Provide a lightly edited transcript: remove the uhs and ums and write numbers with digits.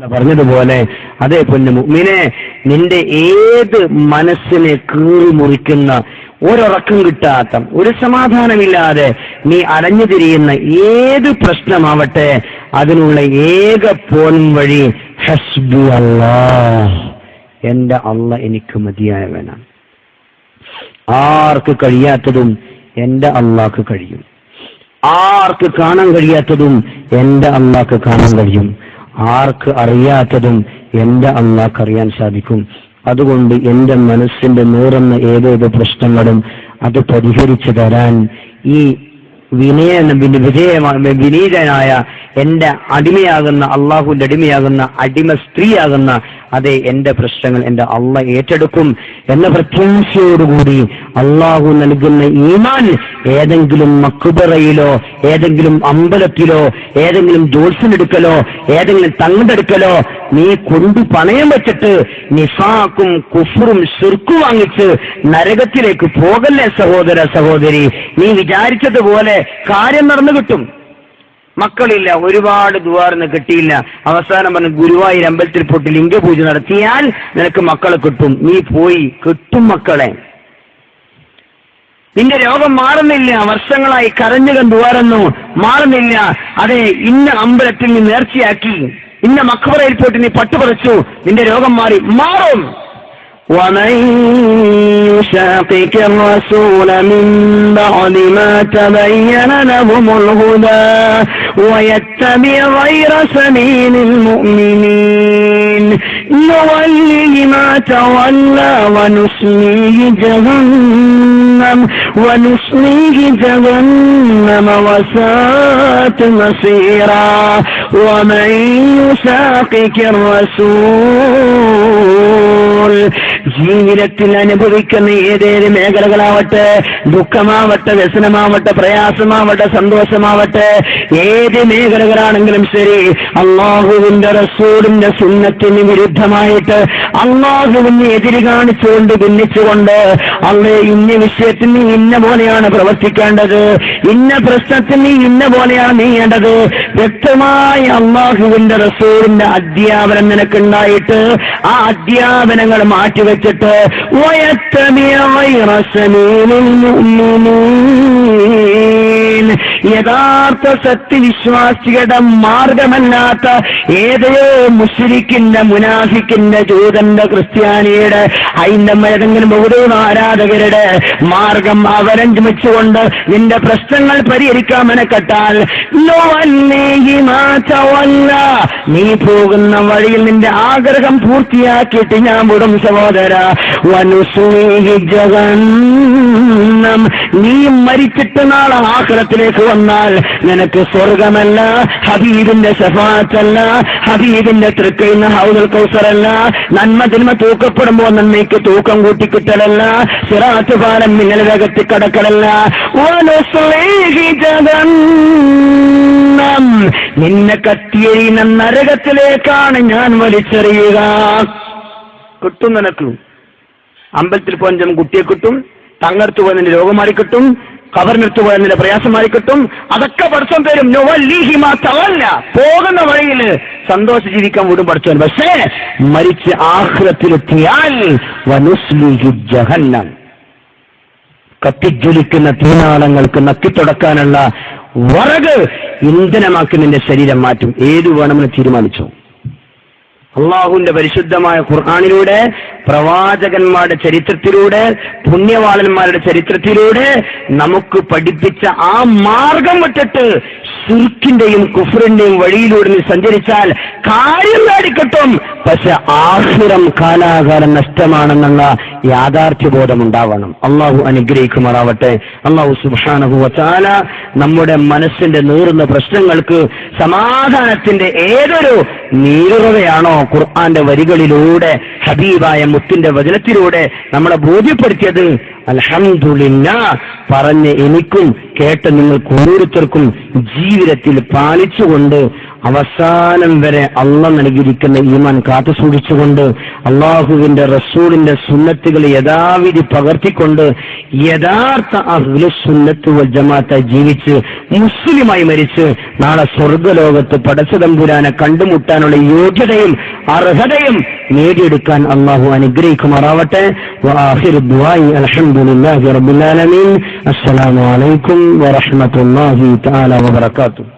പറഞ്ഞതുപോലെ അതേ പൊന്നു മുഅ്മിനേ, നിന്റെ ഏത് മനസ്സിനെ കീറി മുറിക്കുന്ന, ഒരുറക്കം കിട്ടാത്ത, ഒരു സമാധാനമില്ലാതെ നീ അലഞ്ഞു തിരിയുന്ന ഏത് പ്രശ്നമാവട്ടെ, അതിനുള്ള ഏക പോൻ വഴി ഹസ്ബി അല്ലാഹ്, എന്റെ അല്ലാഹ് എനിക്ക് മതിയായവനാണ്. ആർക്ക് കഴിയാത്തതും എന്റെ അല്ലാഹ്ക്ക് കഴിയും. ആർക്ക് കാണാൻ കഴിയാത്തതും എന്റെ അല്ലാഹ്ക്ക് കാണാൻ കഴിയും. ആർക്ക് അറിയാത്തതും എന്റെ അല്ലാഹ്ക്ക് അറിയാൻ സാധിക്കും. അതുകൊണ്ട് എന്റെ മനസ്സിന്റെ നീറുന്ന ഏതേത് പ്രശ്നങ്ങളും അത് പരിഹരിച്ചു തരാൻ ഈ വിനീതനായ എന്റെ അടിമയാകുന്ന, അള്ളാഹുവിന്റെ അടിമയാകുന്ന, അടിമ സ്ത്രീയാകുന്ന അതെ എന്റെ പ്രശ്നങ്ങൾ എന്റെ അള്ളാഹ് ഏറ്റെടുക്കും എന്ന പ്രത്യാശയോടുകൂടി അള്ളാഹു നൽകുന്ന ഈമാൻ ഏതെങ്കിലും മക്ബറയിലോ ഏതെങ്കിലും അമ്പലത്തിലോ ഏതെങ്കിലും ജോത്സ്യനെടുക്കലോ ഏതെങ്കിലും തങ്ങടെടുക്കലോ നീ കൊണ്ടു പണയം വെച്ചിട്ട് നിഫാഖും കുഫ്റും ശിർക്കും വാങ്ങിച്ച് നരകത്തിലേക്ക് പോകല്ലേ സഹോദര സഹോദരി. നീ വിചാരിച്ചതുപോലെ കാര്യം നടന്നു കിട്ടും. മക്കളില്ല, ഒരുപാട് ദുആർന്ന് കിട്ടിയില്ല, അവസാനം പറഞ്ഞ് ഗുരുവായൂർ അമ്പലത്തിൽ പോയിട്ട് ലിംഗപൂജ നടത്തിയാൽ നിനക്ക് മക്കളെ കിട്ടും. നീ പോയി, കിട്ടും മക്കളെ. നിന്റെ രോഗം മാറുന്നില്ല, വർഷങ്ങളായി കരഞ്ഞുക ദുആറൊന്നും മാറുന്നില്ല. അതെ, ഇന്ന അമ്പലത്തിൽ നീ നേർച്ചയാക്കി, ഇന്ന മക്ബറയിൽ പോയിട്ട് നീ പട്ടുപറിച്ചു, നിന്റെ രോഗം മാറും. ومن يشاقق الرسول من بعد ما تبين لهم الهدى ويتبع غير سبيل المؤمنين نوله ما تولى ونصليه جهنم وساءت مصيرا ومن يشاقق الرسول ജീവിതത്തിൽ അനുഭവിക്കുന്ന ഏതേത് മേഖലകളാവട്ടെ, ദുഃഖമാവട്ടെ, വ്യസനമാവട്ടെ, പ്രയാസമാവട്ടെ, സന്തോഷമാവട്ടെ, ഏത് മേഖലകളാണെങ്കിലും ശരി, അള്ളാഹുവിന്റെ റസൂലിന്റെ സുന്നത്തിന് വിരുദ്ധമായിട്ട് അള്ളാഹുവിനെ എതിര് കാണിച്ചുകൊണ്ട് ഭിന്നിച്ചുകൊണ്ട് അള്ളേ ഇന്ന വിഷയത്തിൽ നീ ഇന്ന പോലെയാണ് പ്രവർത്തിക്കേണ്ടത്, ഇന്ന പ്രശ്നത്തിൽ നീ ഇന്ന പോലെയാണ് നീയേണ്ടത്, വ്യക്തമായി അള്ളാഹുവിന്റെ റസൂലിന്റെ അധ്യാപനം നിനക്കുണ്ടായിട്ട് ആ അധ്യാപനങ്ങൾ മാറ്റിവെച്ചിട്ട് യഥാർത്ഥ സത്യവിശ്വാസികളുടെ മാർഗമല്ലാത്ത ഏതയോ മുശ്രിക്കിന്റെ, മുനാഫിക്കിന്റെ, ജൂതന്റെ, ക്രിസ്ത്യാനിയുടെ, ഹൈന്ദവ ഏതെങ്കിലും ബഹുദൈവ ആരാധകരുടെ മാർഗം അവലംബിച്ചുകൊണ്ട് നിന്റെ പ്രശ്നങ്ങൾ പരിഹരിക്കാൻ മെനക്കെട്ടാൽ നീ പോകുന്ന വഴിയിൽ നിന്റെ ആഗ്രഹം പൂർത്തിയാക്കിയിട്ട് ഞാൻ വിടും സഹോദര. ജഹന്നം, നീ മരിച്ചിട്ട് നാളെ ആഖിറത്തിലേക്ക് വന്നാൽ നിനക്ക് സ്വർഗമല്ല, ഹബീബിന്റെ ശഫാഅത്തല്ല, ഹബീബിന്റെ തൃക്കൈന ഹൗദുൽ കൗസറല്ല, നന്മ തിന്മ തൂക്കപ്പെടുമ്പോൾ നന്മയ്ക്ക് തൂക്കം കൂട്ടിക്കിട്ടലല്ല, സിറാത്ത് പാലം മിന്നൽ വേഗത്തിൽ കടക്കലല്ല, ജഹന്നം, നിന്നെ കത്തിയെറിയുന്ന നരകത്തിലേക്കാണ് ഞാൻ വലിച്ചെറിയുക. കിട്ടും നിനക്ക്. അമ്പലത്തിൽ പോയ കുട്ടിയെ കിട്ടും, തങ്ങടുത്ത് പോയ നിന്റെ രോഗം മാറിക്കിട്ടും, ഖബറിനടുത്ത് പോയ നിന്റെ പ്രയാസം മാറിക്കിട്ടും, അതൊക്കെ പഠിച്ചോൻ തരും. പോകുന്ന വഴിയിൽ സന്തോഷം ജീവിക്കാൻ വിടും പഠിച്ചോൻ. പക്ഷേ മരിച്ച് ആഖിറത്തിലെത്തിയാൽ വനുസ്ലിഹി ജഹന്നം, കത്തിജ്വലിക്കുന്ന തീനാളങ്ങൾക്ക് നക്കിത്തുടക്കാനുള്ള വറക് ഇന്ധനമാക്കി നിന്റെ ശരീരം മാറ്റും. ഏതു വേണമെന്ന് തീരുമാനിച്ചു. അള്ളാഹുവിന്റെ പരിശുദ്ധമായ ഖുർആനിലൂടെ, പ്രവാചകന്മാരുടെ ചരിത്രത്തിലൂടെ, പുണ്യവാളന്മാരുടെ ചരിത്രത്തിലൂടെ നമുക്ക് പഠിപ്പിച്ച ആ മാർഗം വിട്ടിട്ട് ശിർക്കിന്റെയും കുഫ്റിന്റെയും വഴിയിലൂടെ നീ സഞ്ചരിച്ചാൽ കാര്യം നേടിക്കിട്ടും. പക്ഷെ ആഖിറം കാലാകാലം നഷ്ടമാണെന്നുള്ള യാഥാർത്ഥ്യബോധം ഉണ്ടാവണം. അള്ളാഹു അനുഗ്രഹിക്കുമാറാവട്ടെ. അള്ളാഹു സുബ്ഹാനഹു വ തആല നമ്മുടെ മനസ്സിന്റെ നീറുന്ന പ്രശ്നങ്ങൾക്ക് സമാധാനത്തിന്റെ ഏതൊരു നീറുകയാണോ ഖുർആന്റെ വരികളിലൂടെ, ഹബീബായ മുത്തിന്റെ വചനത്തിലൂടെ നമ്മളെ ബോധ്യപ്പെടുത്തിയത്, അൽഹംദുലില്ലാഹ് പറഞ്ഞ് എനിക്കും കേട്ട നിങ്ങൾക്ക് ഓരോരുത്തർക്കും ജീവിതത്തിൽ പാലിച്ചുകൊണ്ട് അവസാനം വരെ അള്ളാഹ് നൽകിയിരിക്കുന്ന ഈമാൻ കാത്തു സൂക്ഷിച്ചുകൊണ്ട് അള്ളാഹുവിന്റെ റസൂലിന്റെ സുന്നത്തുകൾ യഥാവിധി പകർത്തിക്കൊണ്ട് യഥാർത്ഥ അഹ്ലുസ് സുന്നത്ത് വൽ ജമാഅത്ത് ജീവിച്ച് മുസ്ലിമായി മരിച്ച് നാളെ സ്വർഗ്ഗലോകത്ത് പടച്ചതമ്പുരാനെ കണ്ടുമുട്ടാനുള്ള യോഗ്യതയും അർഹതയും നേടിയെടുക്കാൻ അള്ളാഹു അനുഗ്രഹിക്കുമാറാവട്ടെ. വആഖിറു ദുആഇ അൽഹംദുലില്ലാഹി റബ്ബിൽ ആലമീൻ. അസ്സലാമു അലൈക്കും വറഹ്മത്തുള്ളാഹി തആല വബറകാതുഹു.